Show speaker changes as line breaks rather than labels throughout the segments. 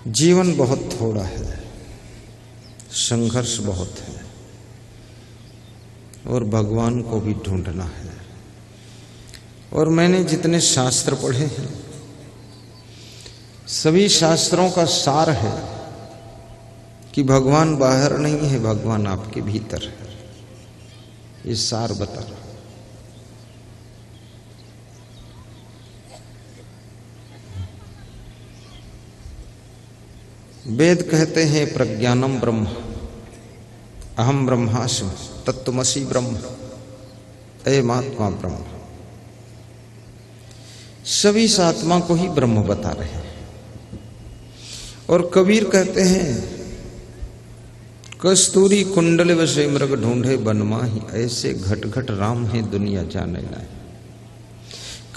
जीवन बहुत थोड़ा है, संघर्ष बहुत है और भगवान को भी ढूंढना है। और मैंने जितने शास्त्र पढ़े हैं सभी शास्त्रों का सार है कि भगवान बाहर नहीं है, भगवान आपके भीतर है। ये सार बता रहा। वेद कहते हैं प्रज्ञानम ब्रह्म, अहम ब्रह्मास्मि, तत्त्वमसि ब्रह्म, अयमात्मा ब्रह्म। सभी इस आत्मा को ही ब्रह्म बता रहे हैं। और कबीर कहते हैं कस्तूरी कुंडल वसे मृग ढूंढे बनमाही, ऐसे घट घट राम है दुनिया जाने लाए।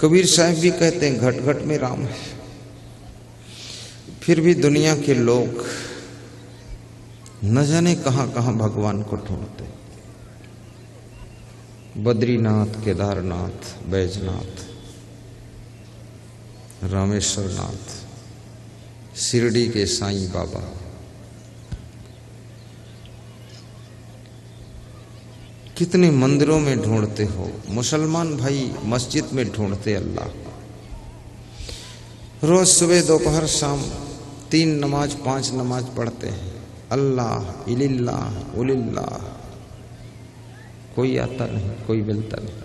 कबीर साहब भी कहते हैं घट घट में राम है, फिर भी दुनिया के लोग न जाने कहां कहां भगवान को ढूंढते। बद्रीनाथ, केदारनाथ, बैजनाथ, रामेश्वरनाथ, शिरडी के साईं बाबा, कितने मंदिरों में ढूंढते हो। मुसलमान भाई मस्जिद में ढूंढते अल्लाह। रोज सुबह दोपहर शाम 3 नमाज 5 नमाज पढ़ते हैं, अल्लाह इलिल्लाह उलिल्लाह। कोई आता नहीं, कोई मिलता नहीं।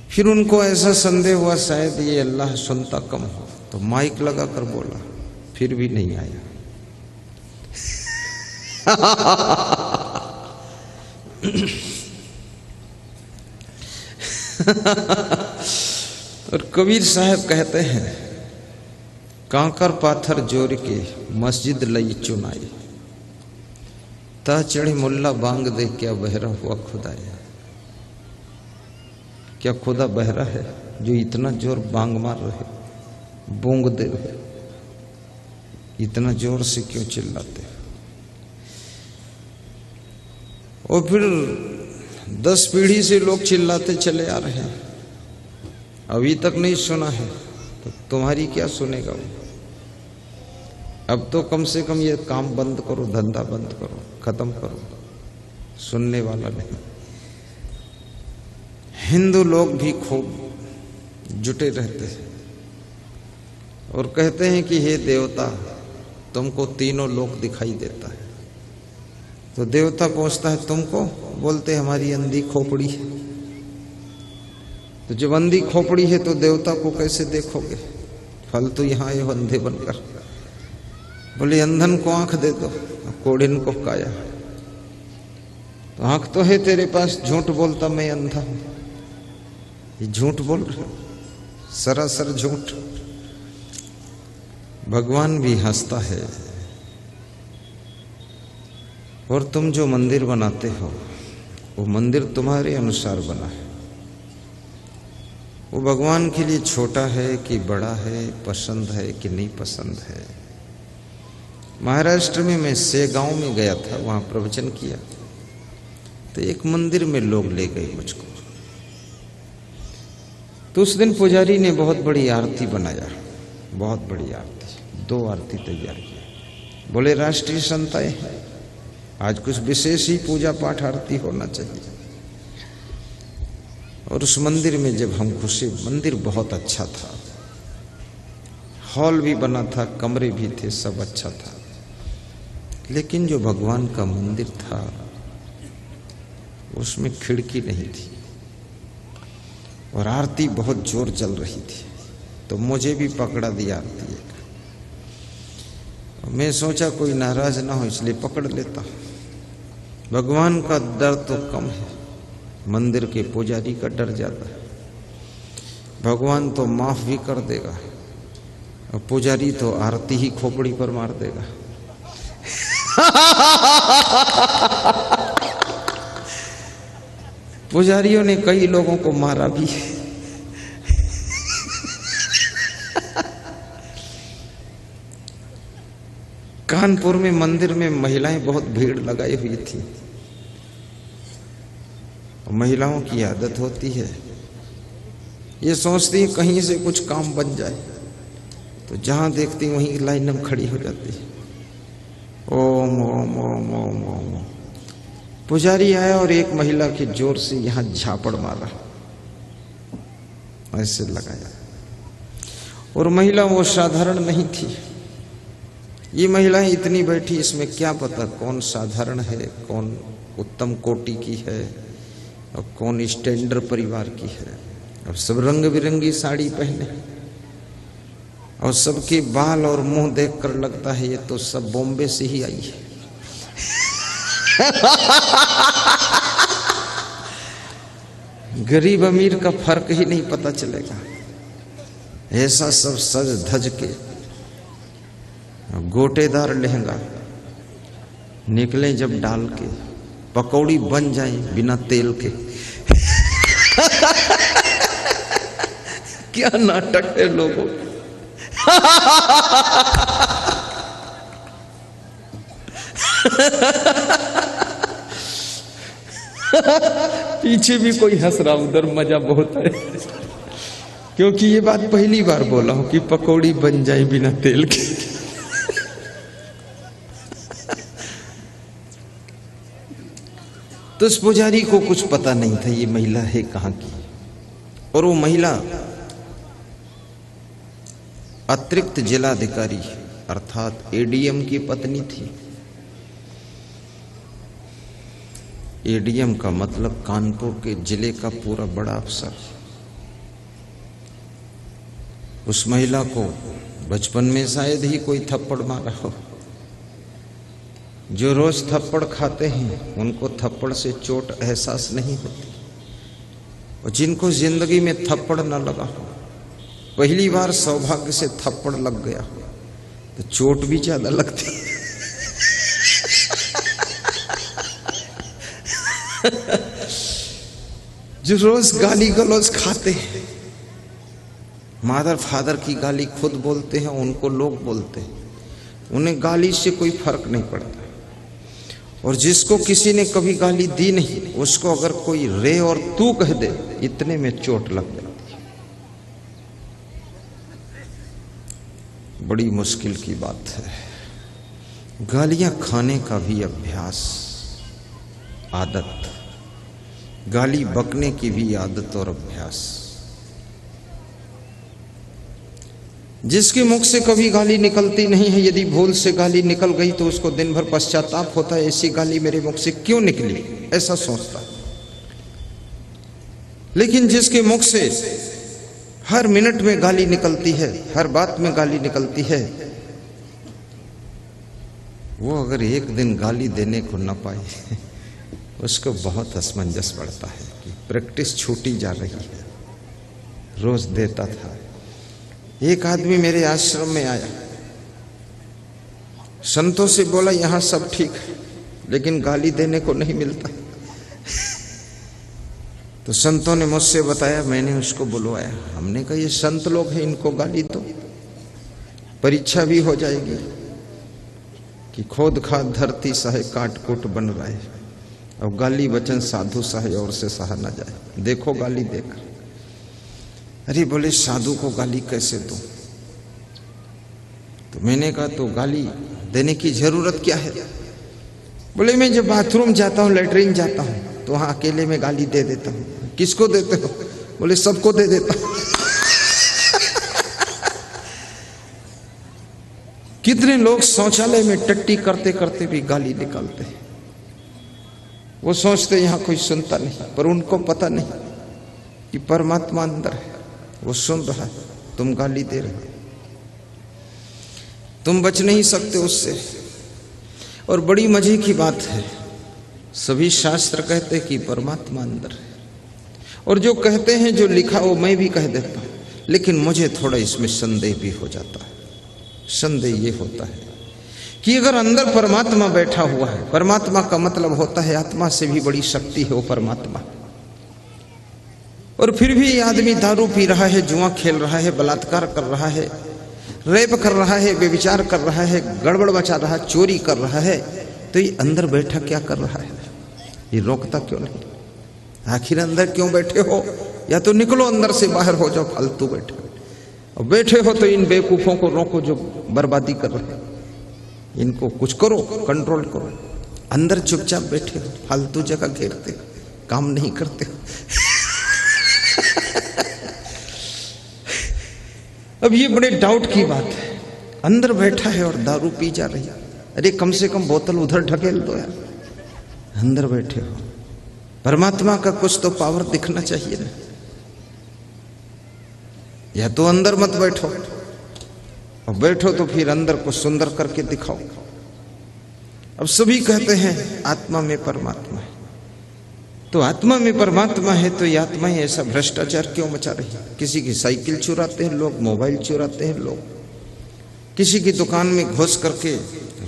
फिर उनको ऐसा संदेह हुआ शायद ये अल्लाह सुनता कम हो, तो माइक लगा कर बोला, फिर भी नहीं आया। और कबीर साहब कहते हैं कांकर पाथर जोर के मस्जिद लई चुनाई, ता चढ़े मुल्ला बांग दे, क्या बहरा हुआ खुदाया। क्या खुदा बहरा है जो इतना जोर बांग मार रहे, बूंग दे रहे, इतना जोर से क्यों चिल्लाते। और फिर 10 पीढ़ी से लोग चिल्लाते चले आ रहे हैं, अभी तक नहीं सुना है, तो तुम्हारी क्या सुनेगा वो। अब तो कम से कम ये काम बंद करो, धंधा बंद करो, खत्म करो, सुनने वाला नहीं। हिंदू लोग भी खूब जुटे रहते हैं और कहते हैं कि हे देवता, तुमको तीनों लोक दिखाई देता है। तो देवता पहुंचता है तुमको, बोलते हमारी अंधी खोपड़ी है। तो जब अंधी खोपड़ी है तो देवता को कैसे देखोगे, फल तो यहाँ आए हो अंधे बनकर। बोले अंधन को आंख दे दो, कोढ़िन को काया। तो आंख तो है तेरे पास, झूठ बोलता मैं अंधा हूं। ये झूठ बोल रहे, सरासर झूठ। भगवान भी हंसता है। और तुम जो मंदिर बनाते हो वो मंदिर तुम्हारे अनुसार बना है, वो भगवान के लिए छोटा है कि बड़ा है, पसंद है कि नहीं पसंद है। महाराष्ट्र में मैं सेगांव में गया था, वहां प्रवचन किया, तो एक मंदिर में लोग ले गए मुझको। तो उस दिन पुजारी ने बहुत बड़ी आरती बनाया, बहुत बड़ी आरती, 2 आरती तैयार की। बोले राष्ट्रीय संताएं, आज कुछ विशेष ही पूजा पाठ आरती होना चाहिए। और उस मंदिर में जब हम घुसे, मंदिर बहुत अच्छा था, हॉल भी बना था, कमरे भी थे, सब अच्छा था। लेकिन जो भगवान का मंदिर था उसमें खिड़की नहीं थी और आरती बहुत जोर चल रही थी। तो मुझे भी पकड़ा दी आरती एक। मैं सोचा कोई नाराज ना हो इसलिए पकड़ लेता। भगवान का डर तो कम है, मंदिर के पुजारी का डर ज्यादा है। भगवान तो माफ भी कर देगा और पुजारी तो आरती ही खोपड़ी पर मार देगा। पुजारियों ने कई लोगों को मारा भी। कानपुर में मंदिर में महिलाएं बहुत भीड़ लगाई हुई थी। महिलाओं की आदत होती है, ये सोचती है कहीं से कुछ काम बन जाए, तो जहां देखती वहीं लाइन में खड़ी हो जाती है। ओम ओम ओम ओम ओम। पुजारी आया और एक महिला की जोर से यहां झापड़ मारा, ऐसे लगाया। और महिला वो साधारण नहीं थी। ये महिलाएं इतनी बैठी, इसमें क्या पता कौन साधारण है, कौन उत्तम कोटि की है और कौन स्टैंडर्ड परिवार की है। और सब रंग बिरंगी साड़ी पहने और सबके बाल और मुंह देखकर लगता है ये तो सब बॉम्बे से ही आई है। गरीब अमीर का फर्क ही नहीं पता चलेगा। ऐसा सब सज धज के, गोटेदार लहंगा निकले जब डाल के, पकौड़ी बन जाए बिना तेल के। क्या नाटक है लोगों। पीछे भी कोई हंस रहा, उधर मजा बहुत है, क्योंकि ये बात पहली बार बोला हूं कि पकौड़ी बन जाए बिना तेल के। तो उस पुजारी को कुछ पता नहीं था ये महिला है कहां की। और वो महिला अतिरिक्त जिलाधिकारी अर्थात एडीएम की पत्नी थी। एडीएम का मतलब कानपुर के जिले का पूरा बड़ा अफसर। उस महिला को बचपन में शायद ही कोई थप्पड़ मारा हो। जो रोज थप्पड़ खाते हैं उनको थप्पड़ से चोट एहसास नहीं होती, और जिनको जिंदगी में थप्पड़ न लगा हो, पहली बार सौभाग्य से थप्पड़ लग गया हो तो चोट भी ज्यादा लगती। जो रोज गाली गलौज खाते हैं, मादर फादर की गाली खुद बोलते हैं, उनको लोग बोलते हैं, उन्हें गाली से कोई फर्क नहीं पड़ता। और जिसको किसी ने कभी गाली दी नहीं, उसको अगर कोई रे और तू कह दे, इतने में चोट लग जाती है। बड़ी मुश्किल की बात है। गालियां खाने का भी अभ्यास, आदत, गाली बकने की भी आदत और अभ्यास। जिसके मुख से कभी गाली निकलती नहीं है, यदि भूल से गाली निकल गई तो उसको दिन भर पश्चाताप होता है, ऐसी गाली मेरे मुख से क्यों निकली, ऐसा सोचता। लेकिन जिसके मुख से हर मिनट में गाली निकलती है, हर बात में गाली निकलती है, वो अगर एक दिन गाली देने को न पाए, उसको बहुत असमंजस पड़ता है कि प्रैक्टिस छूटी जा रही है। रोज देता था। एक आदमी मेरे आश्रम में आया, संतों से बोला यहां सब ठीक है लेकिन गाली देने को नहीं मिलता। तो संतों ने मुझसे बताया, मैंने उसको बुलवाया। हमने कहा ये संत लोग हैं, इनको गाली दो, परीक्षा भी हो जाएगी कि खोद खाद धरती सहे काट कूट बन रहा है, और गाली वचन साधु सहे और से सहा न जाए, देखो गाली देकर। अरे बोले साधु को गाली कैसे दूं? तो मैंने कहा तो गाली देने की जरूरत क्या है? बोले मैं जब बाथरूम जाता हूं, लेटरिन जाता हूं, तो वहां अकेले में गाली दे देता हूं। किसको देते हो? बोले सबको दे देता हूं। कितने लोग शौचालय में टट्टी करते करते भी गाली निकालते हैं। वो सोचते यहां कोई सुनता नहीं, पर उनको पता नहीं कि परमात्मा अंदर है, वो सुन रहा है, तुम गाली दे रहे हो, तुम बच नहीं सकते उससे। और बड़ी मजे की बात है, सभी शास्त्र कहते कि परमात्मा अंदर है, और जो कहते हैं, जो लिखा वो मैं भी कह देता हूं, लेकिन मुझे थोड़ा इसमें संदेह भी हो जाता है। संदेह ये होता है कि अगर अंदर परमात्मा बैठा हुआ है, परमात्मा का मतलब होता है आत्मा से भी बड़ी शक्ति है वो परमात्मा, और फिर भी आदमी दारू पी रहा है, जुआ खेल रहा है, बलात्कार कर रहा है, रेप कर रहा है, व्यभिचार कर रहा है, गड़बड़ मचा रहा है, चोरी कर रहा है, तो ये अंदर बैठा क्या कर रहा है? ये रोकता क्यों नहीं? आखिर अंदर क्यों बैठे हो? या तो निकलो अंदर से, बाहर हो जाओ, फालतू बैठे। और बैठे हो तो इन बेवकूफों को रोको जो बर्बादी कर रहे हैं, इनको कुछ करो, कंट्रोल करो। अंदर चुपचाप बैठे हो, फालतू जगह घेरते हो, काम नहीं करते हो। अब ये बड़े डाउट की बात है, अंदर बैठा है और दारू पी जा रही है। अरे कम से कम बोतल उधर ढकेल दो यार, अंदर बैठे हो। परमात्मा का कुछ तो पावर दिखना चाहिए ना। या तो अंदर मत बैठो, और बैठो तो फिर अंदर को सुंदर करके दिखाओ। अब सभी कहते हैं आत्मा में परमात्मा है, तो आत्मा में परमात्मा है तो ये आत्मा ही ऐसा भ्रष्टाचार क्यों मचा रही है? किसी की साइकिल चुराते हैं लोग, मोबाइल चुराते हैं लोग, किसी की दुकान में घुस करके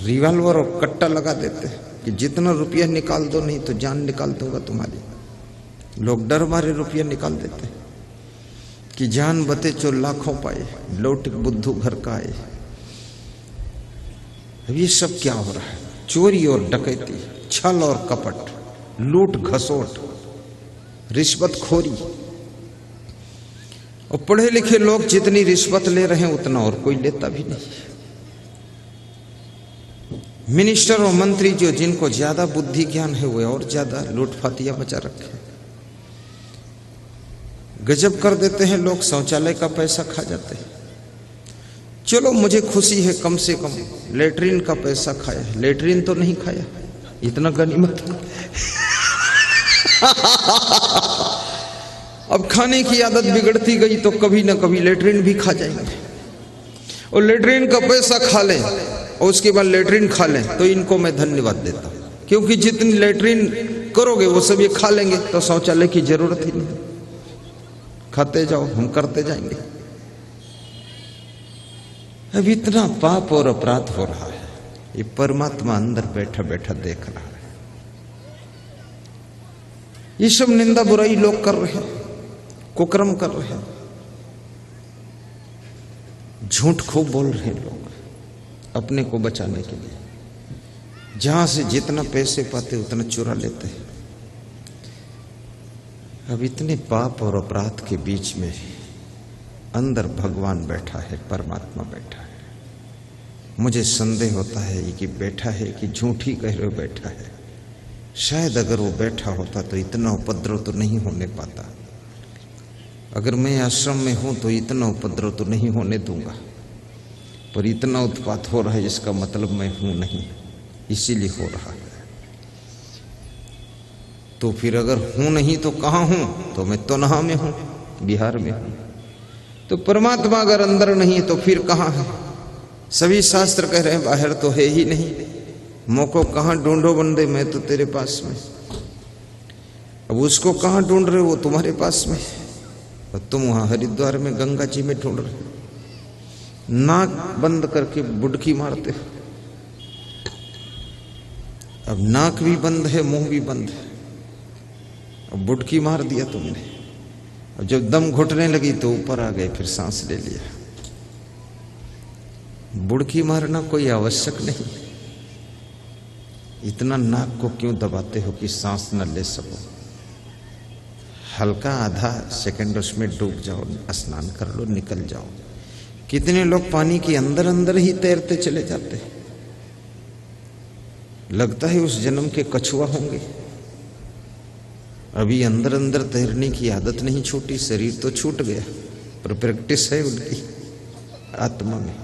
रिवॉल्वर और कट्टा लगा देते हैं कि जितना रुपया निकाल दो, नहीं तो जान निकाल दूंगा तुम्हारी। लोग डर मारे रुपया निकाल देते हैं कि जान बते चो लाखों पाए, लौटिक बुद्धू घर का आए। अब ये सब क्या हो रहा है? चोरी और डकैती, छल और कपट, लूट घसोट, रिश्वतखोरी। और पढ़े लिखे लोग जितनी रिश्वत ले रहे हैं उतना और कोई लेता भी नहीं। मिनिस्टर और मंत्री जो जिनको ज्यादा बुद्धि ज्ञान है वो और ज्यादा लूटफातियां मचा रखे, गजब कर देते हैं लोग। शौचालय का पैसा खा जाते हैं। चलो मुझे खुशी है, कम से कम लेटरिन का पैसा खाया, लेटरिन तो नहीं खाया, इतना गनीमत। अब खाने की आदत बिगड़ती गई तो कभी ना कभी लेटरिन भी खा जाएंगे, और लेटरिन का पैसा खा लें और उसके बाद लेटरिन खा लें तो इनको मैं धन्यवाद देता हूं, क्योंकि जितनी लेटरिन करोगे वो सब ये खा लेंगे तो शौचालय की जरूरत ही नहीं। खाते जाओ, हम करते जाएंगे। अब इतना पाप और अपराध हो रहा है, ये परमात्मा अंदर बैठा बैठा देख रहा है। ये सब निंदा बुराई लोग कर रहे हैं, कुकर्म कर रहे हैं, झूठ खूब बोल रहे हैं लोग अपने को बचाने के लिए। जहां से जितना पैसे पाते उतना चुरा लेते हैं। अब इतने पाप और अपराध के बीच में अंदर भगवान बैठा है, परमात्मा बैठा है। मुझे संदेह होता है कि बैठा है कि झूठ ही कह रहे हो बैठा है। शायद अगर वो बैठा होता तो इतना उपद्रव तो नहीं होने पाता। अगर मैं आश्रम में हूं तो इतना उपद्रव तो नहीं होने दूंगा, पर इतना उत्पात हो रहा है इसका मतलब मैं हूं नहीं, इसीलिए हो रहा है। तो फिर अगर हूं नहीं तो कहां हूं? तो मैं तनहा में हूं, बिहार में हूं। तो परमात्मा अगर अंदर नहीं है तो फिर कहां है? सभी शास्त्र कह रहे हैं बाहर तो है ही नहीं। मोको कहां ढूंढो बंदे, मैं तो तेरे पास में। अब उसको कहां ढूंढ रहे हो? वो तुम्हारे पास में, और तुम वहां हरिद्वार में गंगा जी में ढूंढ रहे हो। नाक बंद करके बुडकी मारते हो। अब नाक भी बंद है, मुंह भी बंद है, अब बुडकी मार दिया तुमने। अब जब दम घुटने लगी तो ऊपर आ गए, फिर सांस ले लिया। बुडकी मारना कोई आवश्यक नहीं। इतना नाक को क्यों दबाते हो कि सांस न ले सको? हल्का आधा सेकंड उसमें डूब जाओ, स्नान कर लो, निकल जाओ। कितने लोग पानी के अंदर अंदर ही तैरते चले जाते हैं। लगता है उस जन्म के कछुआ होंगे। अभी अंदर अंदर तैरने की आदत नहीं छूटी, शरीर तो छूट गया, पर प्रैक्टिस है उनकी आत्मा में।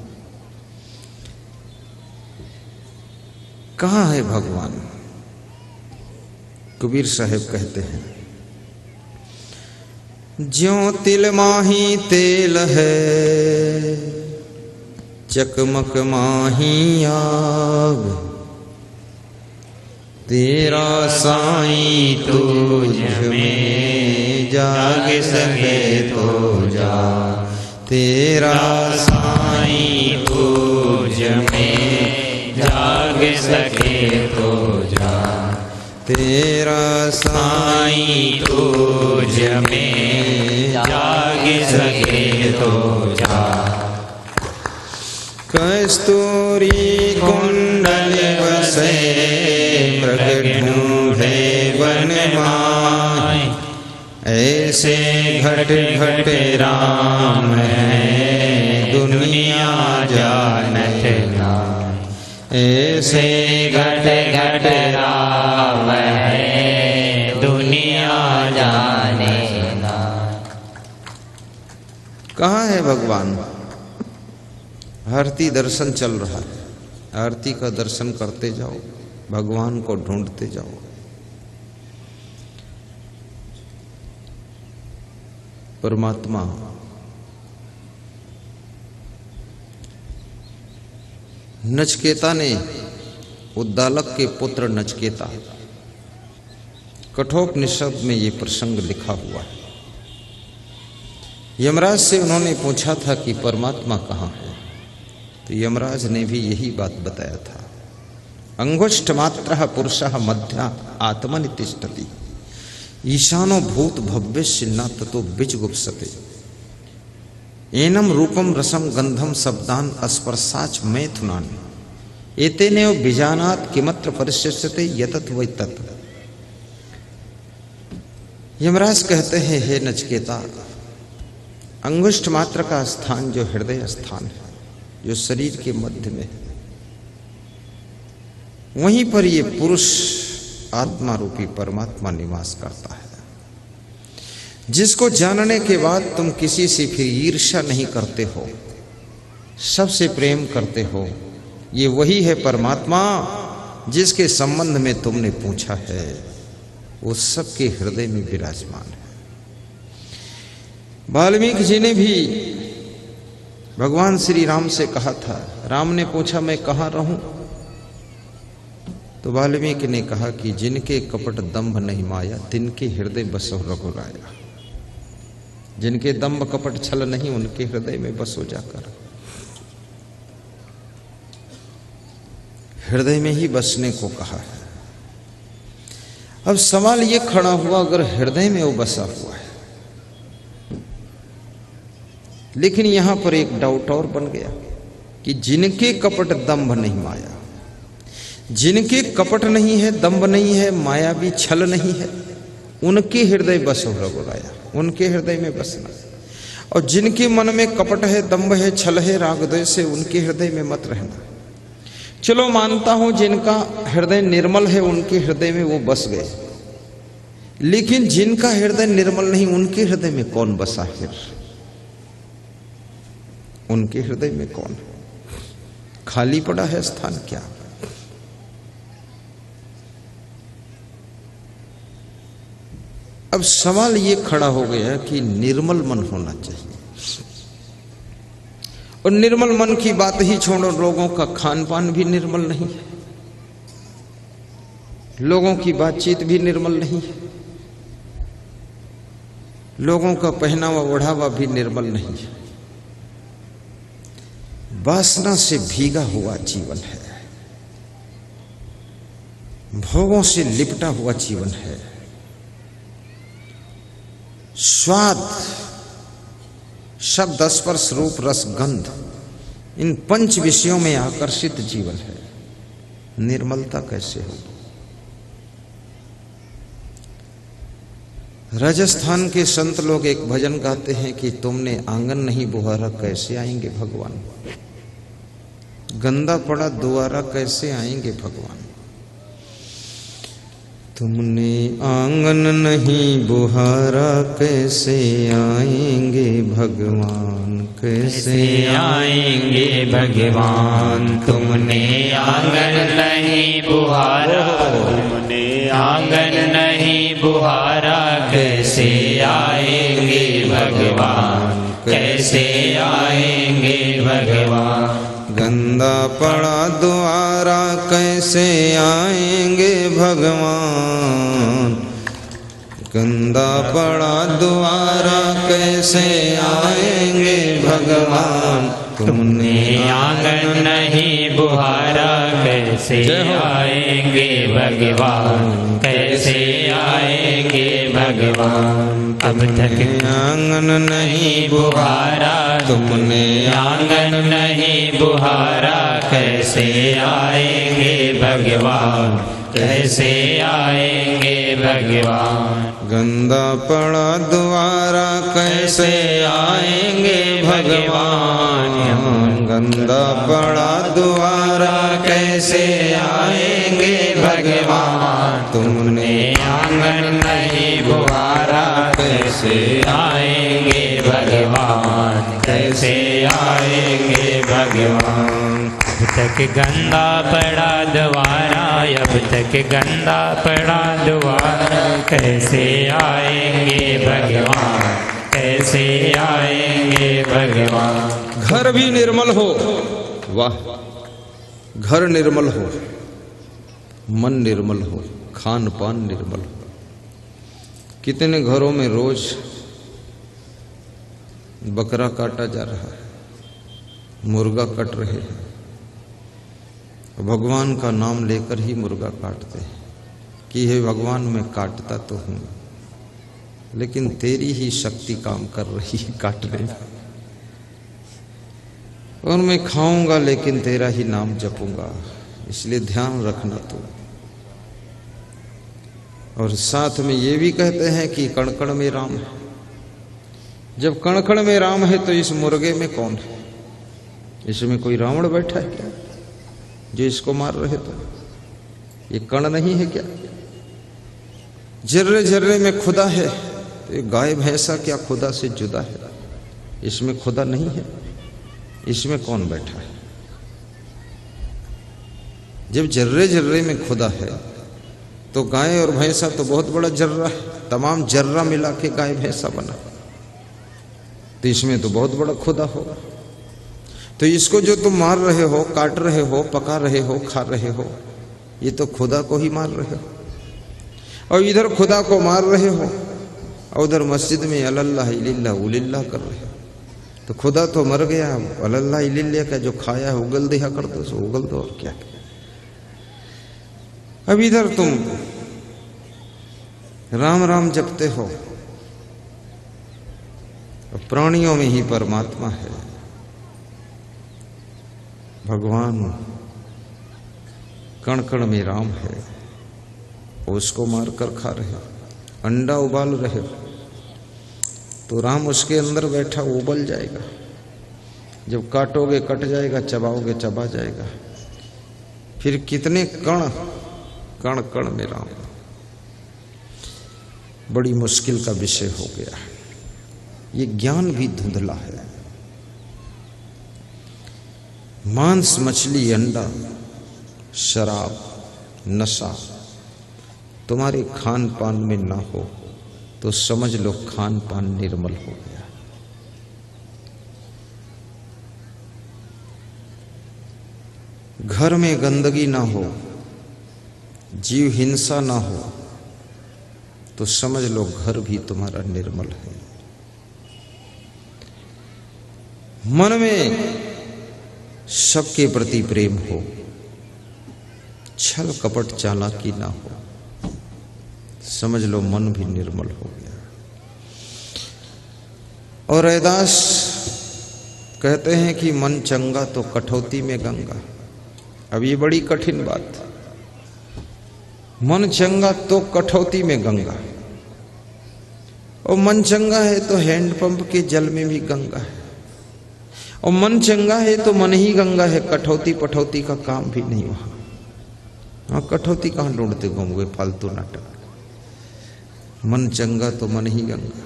कहां है भगवान? कबीर साहब कहते हैं, ज्यों तिल माही तेल है, चकमक माही आग, तेरा साईं तुझ में जाग सके तो जा, तेरा साईं तुझ में जाग सके तो जा, तेरा साईं तुझ में जाग सके तो जा। कस्तूरी कुंडल बसे मृग ढूंढे वन माय, ऐसे घट घट राम है
ऐसे घट घट राम है दुनिया जाने ना।
कहाँ है भगवान? आरती दर्शन चल रहा है, आरती का दर्शन करते जाओ, भगवान को ढूंढते जाओ। परमात्मा नचकेता ने, उद्दालक के पुत्र नचकेता, कठोपनिषद में ये प्रसंग लिखा हुआ है। यमराज से उन्होंने पूछा था कि परमात्मा कहाँ है, तो यमराज ने भी यही बात बताया था। अंगुष्ठ मात्रः पुरुषः मध्या आत्मनि तिष्ठति ईशानो भूत भव्यस्य न ततो विजगुप्सते एनम रूपम रसम गंधम शब्दान स्पर्शाच मैथुनान एतेनेव बीजानात् किमत्र परिशिष्यते यतत वै तत्। यमराज कहते हैं, हे नचकेता, अंगुष्ठ मात्र का स्थान जो हृदय स्थान है, जो शरीर के मध्य में है, वहीं पर ये पुरुष आत्मा रूपी परमात्मा निवास करता है, जिसको जानने के बाद तुम किसी से फिर ईर्ष्या नहीं करते हो, सबसे प्रेम करते हो। ये वही है परमात्मा जिसके संबंध में तुमने पूछा है, वो सबके हृदय में विराजमान है। वाल्मीकि जी ने भी भगवान श्री राम से कहा था, राम ने पूछा मैं कहाँ रहूं, तो वाल्मीकि ने कहा कि जिनके कपट दंभ नहीं माया तिनके हृदय बसो रघुराया। जिनके दंभ कपट छल नहीं, उनके हृदय में बसो जाकर। हृदय में ही बसने को कहा है। अब सवाल ये खड़ा हुआ, अगर हृदय में वो बसा हुआ है, लेकिन यहां पर एक डाउट और बन गया कि जिनके कपट दंभ नहीं माया, जिनके कपट नहीं है, दंभ नहीं है, माया भी छल नहीं है, उनके हृदय बसो रघुराया, उनके हृदय में बसना। और जिनके मन में कपट है, दंभ है, छल है, राग द्वेष है, उनके हृदय में मत रहना। चलो मानता हूं जिनका हृदय निर्मल है, उनके हृदय में वो बस गए, लेकिन जिनका हृदय निर्मल नहीं, उनके हृदय में कौन बसा फिर? उनके हृदय में कौन है? खाली पड़ा है स्थान क्या? अब सवाल ये खड़ा हो गया कि निर्मल मन होना चाहिए, और निर्मल मन की बात ही छोड़ो, लोगों का खान पान भी निर्मल नहीं है, लोगों की बातचीत भी निर्मल नहीं है, लोगों का पहनावा ओढ़ावा भी निर्मल नहीं है। वासना से भीगा हुआ जीवन है, भोगों से लिपटा हुआ जीवन है, स्वाद, शब्द, स्पर्श, रूप, रस, गंध, इन पंच विषयों में आकर्षित जीवन है। निर्मलता कैसे हो? राजस्थान के संत लोग एक भजन गाते हैं कि तुमने आंगन नहीं बुहारा कैसे आएंगे भगवान, गंदा पड़ा दुआरा कैसे आएंगे भगवान। तुमने आंगन नहीं बुहारा कैसे आएंगे भगवान, कैसे
आएंगे भगवान। तुमने आंगन नहीं बुहारा, तुमने आंगन नहीं बुहारा कैसे आएंगे भगवान, कैसे आएंगे भगवान।
गंदा पड़ा द्वारा कैसे आएंगे भगवान, गंदा पड़ा द्वारा कैसे आएंगे भगवान।
तुमने आंगन नहीं बुहारा कैसे आएंगे भगवान, कैसे आएंगे भगवान। अब तक
आंगन नहीं
बुहारा, तुमने आंगन नहीं बुहारा कैसे आएंगे भगवान, कैसे आएंगे भगवान।
गंदा पड़ा द्वारा कैसे आएंगे भगवान, गंदा पड़ा द्वारा कैसे
कैसे आएंगे भगवान। तुमने आंगन नहीं बुहारा कैसे आएंगे भगवान, कैसे आएंगे भगवान। अब तक गंदा पड़ा द्वारा, अब तक गंदा पड़ा द्वारा, कैसे आएंगे भगवान, कैसे आएंगे भगवान।
घर भी निर्मल हो, वाह, घर निर्मल हो, मन निर्मल हो, खान पान निर्मल हो। कितने घरों में रोज बकरा काटा जा रहा है, मुर्गा कट रहे हैं, भगवान का नाम लेकर ही मुर्गा काटते हैं कि हे भगवान मैं काटता तो हूं, लेकिन तेरी ही शक्ति काम कर रही है काटने में, और मैं खाऊंगा लेकिन तेरा ही नाम जपूंगा, इसलिए ध्यान रखना तू। और साथ में ये भी कहते हैं कि कण कण में राम है। जब कण कण में राम है तो इस मुर्गे में कौन है? इसमें कोई रावण बैठा है क्या जो इसको मार रहे? तो ये कण नहीं है क्या? जर्रे जर्रे में खुदा है, तो ये गाय भैंसा क्या खुदा से जुदा है? इसमें खुदा नहीं है, इसमें कौन बैठा है? जब जर्रे जर्रे में खुदा है तो गाय और भैंसा तो बहुत बड़ा जर्रा है, तमाम जर्रा मिला के गाय भैंसा बना, तो इसमें तो बहुत बड़ा खुदा होगा। तो इसको जो तुम मार रहे हो, काट रहे हो, पका रहे हो, खा रहे हो, ये तो खुदा को ही मार रहे हो। और इधर खुदा को मार रहे हो और उधर मस्जिद में अल्लाह इल्लल्लाह उलिल्लाह कर रहे हो। तो खुदा तो मर गया, अल्लाह इल्लल्लाह का जो खाया है उगल दिया कर दो, सो उगल दो, और क्या। अब इधर तुम राम राम जपते हो, प्राणियों में ही परमात्मा है, भगवान कण कण में राम है, उसको मारकर खा रहे हो। अंडा उबाल रहे हो तो राम उसके अंदर बैठा उबल जाएगा, जब काटोगे कट जाएगा, चबाओगे चबा जाएगा। फिर कितने कण कण कण में राम, बड़ी मुश्किल का विषय हो गया। ये ज्ञान भी धुंधला है। मांस, मछली, अंडा, शराब, नशा तुम्हारे खान पान में ना हो तो समझ लो खान पान निर्मल हो गया। घर में गंदगी ना हो, जीव हिंसा ना हो तो समझ लो घर भी तुम्हारा निर्मल है। मन में सबके प्रति प्रेम हो, छल कपट चालाकी ना हो, समझ लो मन भी निर्मल हो गया। और रैदास कहते हैं कि मन चंगा तो कठौती में गंगा। अब ये बड़ी कठिन बात, मन चंगा तो कठौती में गंगा, और मन चंगा है तो हैंडपंप के जल में भी गंगा है, और मन चंगा है तो मन ही गंगा है, कठौती पठौती का काम भी नहीं वहां। हाँ, कठौती कहां ढूंढते घूमोगे, फालतू नाटक। मन चंगा तो मन ही गंगा।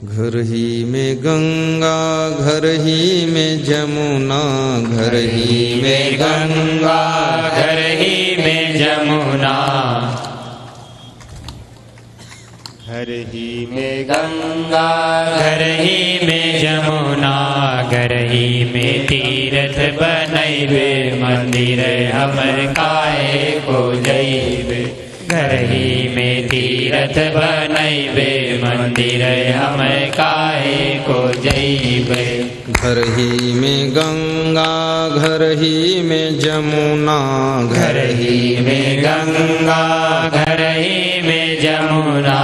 घर ही में गंगा, घर ही में जमुना, घर ही में
गंगा, घर ही में जमुना, घर ही में गंगा, घर ही में जमुना, घर ही में तीर्थ बनैबे, मंदिर हमर काहे को जइबे। घर ही में तीर्थ बनैबे, मंदिर हमर काहे को जइबे।
घर ही में गंगा, घर ही में जमुना,
घर ही में गंगा, घर ही में जमुना,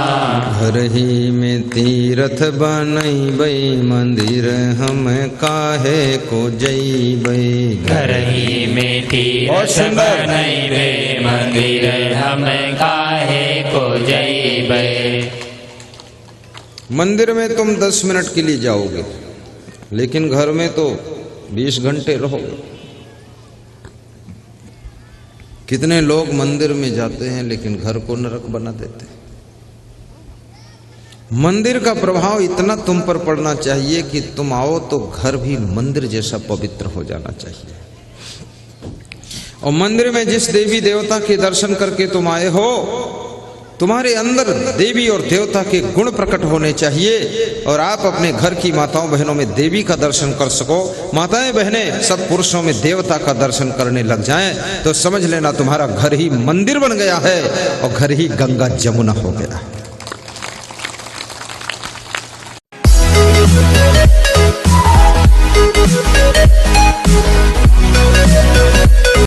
घर ही में तीर्थ बनैबै, मंदिर हम काहे को जइबै।
घर ही में तीर्थ बनैबे, मंदिर हम काहे को जइबै।
मंदिर में तुम 10 मिनट के लिए जाओगे, लेकिन घर में तो 20 घंटे रहोगे। कितने लोग मंदिर में जाते हैं लेकिन घर को नरक बना देते हैं। मंदिर का प्रभाव इतना तुम पर पड़ना चाहिए कि तुम आओ तो घर भी मंदिर जैसा पवित्र हो जाना चाहिए। और मंदिर में जिस देवी देवता के दर्शन करके तुम आए हो, तुम्हारे अंदर देवी और देवता के गुण प्रकट होने चाहिए और आप अपने घर की माताओं बहनों में देवी का दर्शन कर सको। माताएं बहनें सब पुरुषों में देवता का दर्शन करने लग जाएं तो समझ लेना तुम्हारा घर ही मंदिर बन गया है और घर ही गंगा जमुना हो गया।